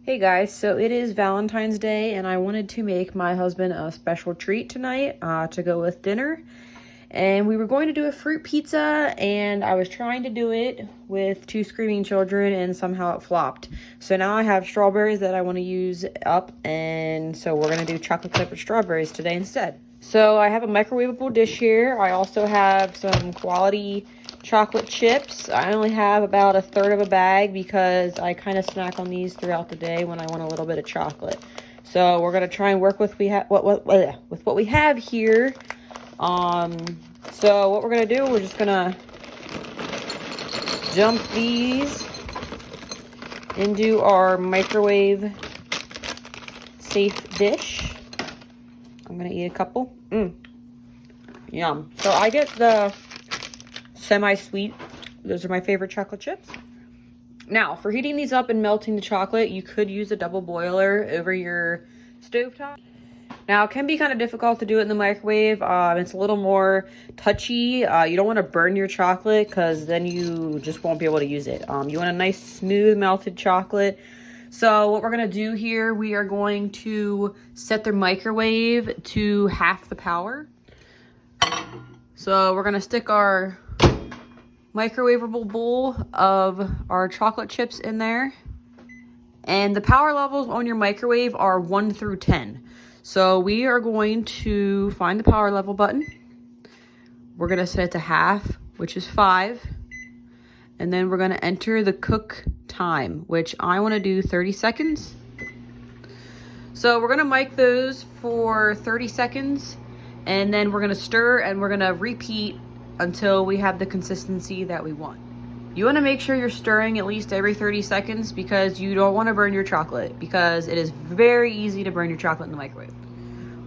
Hey guys, so it is Valentine's Day and I wanted to make my husband a special treat tonight to go with dinner. And we were going to do a fruit pizza and I was trying to do it with two screaming children and somehow it flopped. So now I have strawberries that I want to use up, and so we're going to do chocolate covered strawberries today instead. So I have a microwavable dish here. I also have some quality chocolate chips. I only have about a third of a bag because I kind of snack on these throughout the day when I want a little bit of chocolate. So we're gonna try and work with what we have here. So what we're gonna do, we're just gonna dump these into our microwave safe dish. I'm gonna eat a couple. Yum. So I get the semi-sweet. Those are my favorite chocolate chips. Now, for heating these up and melting the chocolate, you could use a double boiler over your stovetop. Now, it can be kind of difficult to do it in the microwave. It's a little more touchy. You don't want to burn your chocolate because then you just won't be able to use it. You want a nice, smooth, melted chocolate. So what we're going to do here, we are going to set the microwave to half the power. So we're going to stick our microwavable bowl of our chocolate chips in there. And the power levels on your microwave are 1 through 10. So we are going to find the power level button. We're going to set it to half, which is 5. And then we're going to enter the cook time, which I want to do 30 seconds. So we're going to mic those for 30 seconds. And then we're going to stir and we're going to repeat until we have the consistency that we want. You want to make sure you're stirring at least every 30 seconds because you don't want to burn your chocolate, because it is very easy to burn your chocolate in the microwave.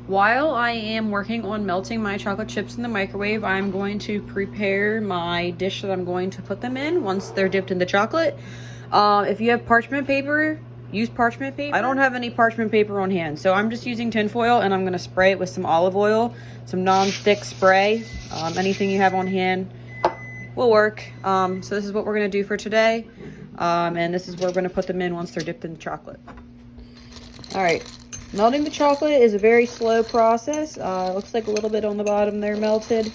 While I am working on melting my chocolate chips in the microwave, I'm going to prepare my dish that I'm going to put them in once they're dipped in the chocolate. If you have parchment paper, use parchment paper. I don't have any parchment paper on hand, so I'm just using tin foil and I'm going to spray it with some olive oil, some non-stick spray. Anything you have on hand will work. So this is what we're going to do for today. And this is where we're going to put them in once they're dipped in the chocolate. All right. Melting the chocolate is a very slow process. It looks like a little bit on the bottom there melted.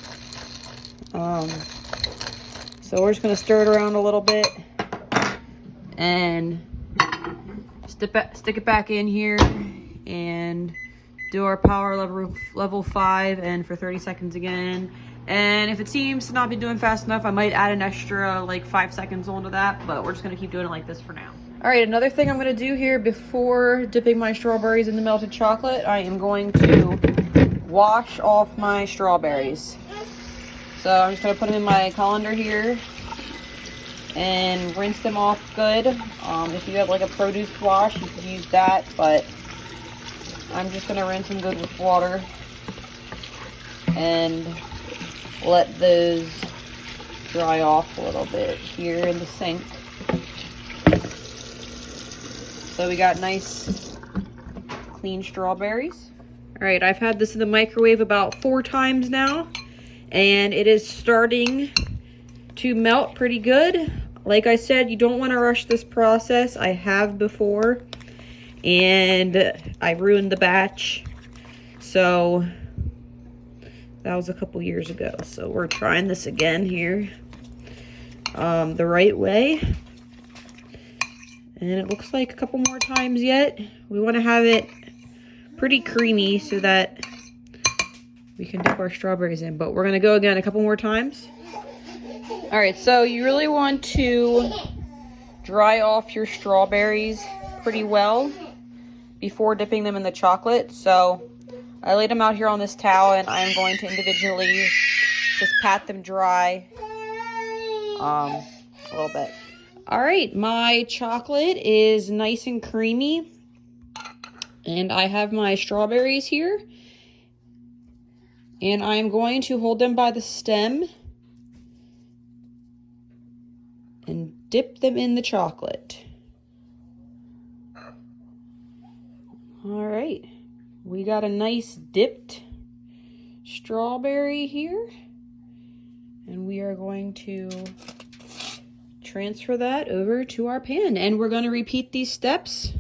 So we're just going to stir it around a little bit and stick it back in here and do our power level 5 and for 30 seconds again. And if it seems to not be doing fast enough, I might add an extra like 5 seconds onto that, but we're just going to keep doing it like this for now. All right, another thing I'm going to do here before dipping my strawberries in the melted chocolate, I am going to wash off my strawberries. So I'm just going to put them in my colander here and rinse them off good. If you have like a produce wash, you could use that, but I'm just going to rinse them good with water and let those dry off a little bit here in the sink. So we got nice clean strawberries. All right, I've had this in the microwave about 4 times now, and it is starting to melt pretty good. Like I said, you don't want to rush this process. I have before, and I ruined the batch. So that was a couple years ago. So we're trying this again here the right way. And it looks like a couple more times yet. We want to have it pretty creamy so that we can dip our strawberries in. But we're going to go again a couple more times. All right, so you really want to dry off your strawberries pretty well before dipping them in the chocolate. So I laid them out here on this towel, and I'm going to individually just pat them dry a little bit. All right, my chocolate is nice and creamy, and I have my strawberries here, and I'm going to hold them by the stem and dip them in the chocolate. All right, we got a nice dipped strawberry here, and we are going to transfer that over to our pan, and we're going to repeat these steps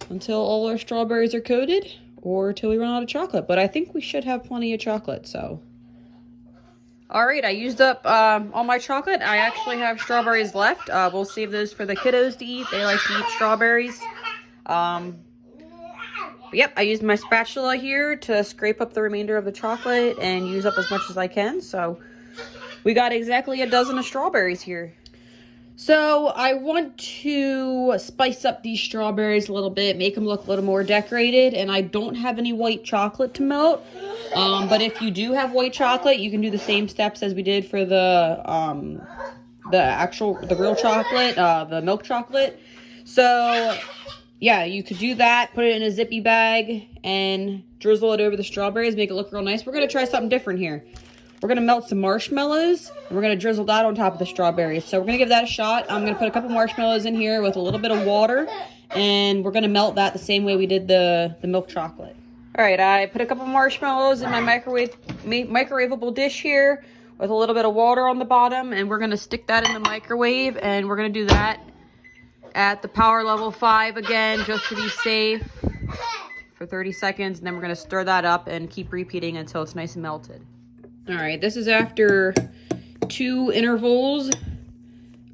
until all our strawberries are coated or till we run out of chocolate. But I think we should have plenty of chocolate, so. All right, I used up all my chocolate. I actually have strawberries left. We'll save those for the kiddos to eat. They like to eat strawberries. But yep, I used my spatula here to scrape up the remainder of the chocolate and use up as much as I can. So we got exactly a dozen of strawberries here. So I want to spice up these strawberries a little bit, make them look a little more decorated, and I don't have any white chocolate to melt. But if you do have white chocolate, you can do the same steps as we did for the real chocolate, the milk chocolate. So yeah, you could do that, put it in a zippy bag, and drizzle it over the strawberries, make it look real nice. We're going to try something different here. We're going to melt some marshmallows, and we're going to drizzle that on top of the strawberries. So we're going to give that a shot. I'm going to put a couple marshmallows in here with a little bit of water, and we're going to melt that the same way we did the milk chocolate. All right, I put a couple marshmallows in my microwavable dish here with a little bit of water on the bottom, and we're going to stick that in the microwave, and we're going to do that at the power level 5 again, just to be safe, for 30 seconds, and then we're going to stir that up and keep repeating until it's nice and melted. All right, this is after 2 intervals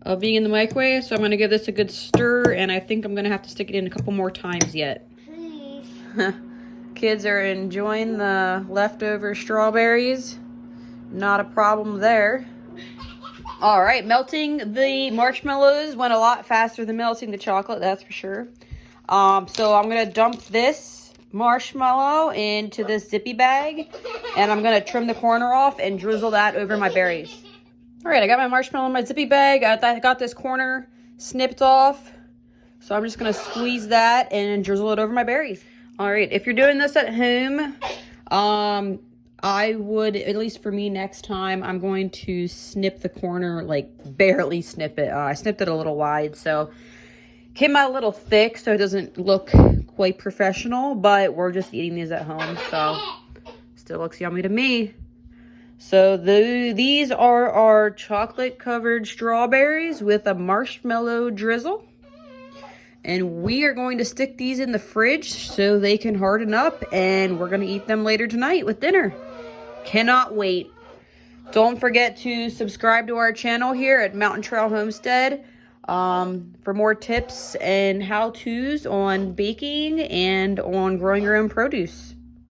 of being in the microwave, so I'm going to give this a good stir, and I think I'm going to have to stick it in a couple more times yet. Please. Kids are enjoying the leftover strawberries. Not a problem there. All right, melting the marshmallows went a lot faster than melting the chocolate, that's for sure. So I'm going to dump this marshmallow into this zippy bag, and I'm going to trim the corner off and drizzle that over my berries. All right, I got my marshmallow in my zippy bag. I got this corner snipped off, so I'm just going to squeeze that and drizzle it over my berries. All right, if you're doing this at home, I would, at least for me next time, I'm going to snip the corner, like barely snip it. I snipped it a little wide, so it came out a little thick, so it doesn't look quite professional, but we're just eating these at home, so still looks yummy to me. So these are our chocolate covered strawberries with a marshmallow drizzle, and we are going to stick these in the fridge so they can harden up, and we're going to eat them later tonight with dinner. Cannot wait. Don't forget to subscribe to our channel here at Mountain Trail Homestead for more tips and how-tos on baking and on growing your own produce.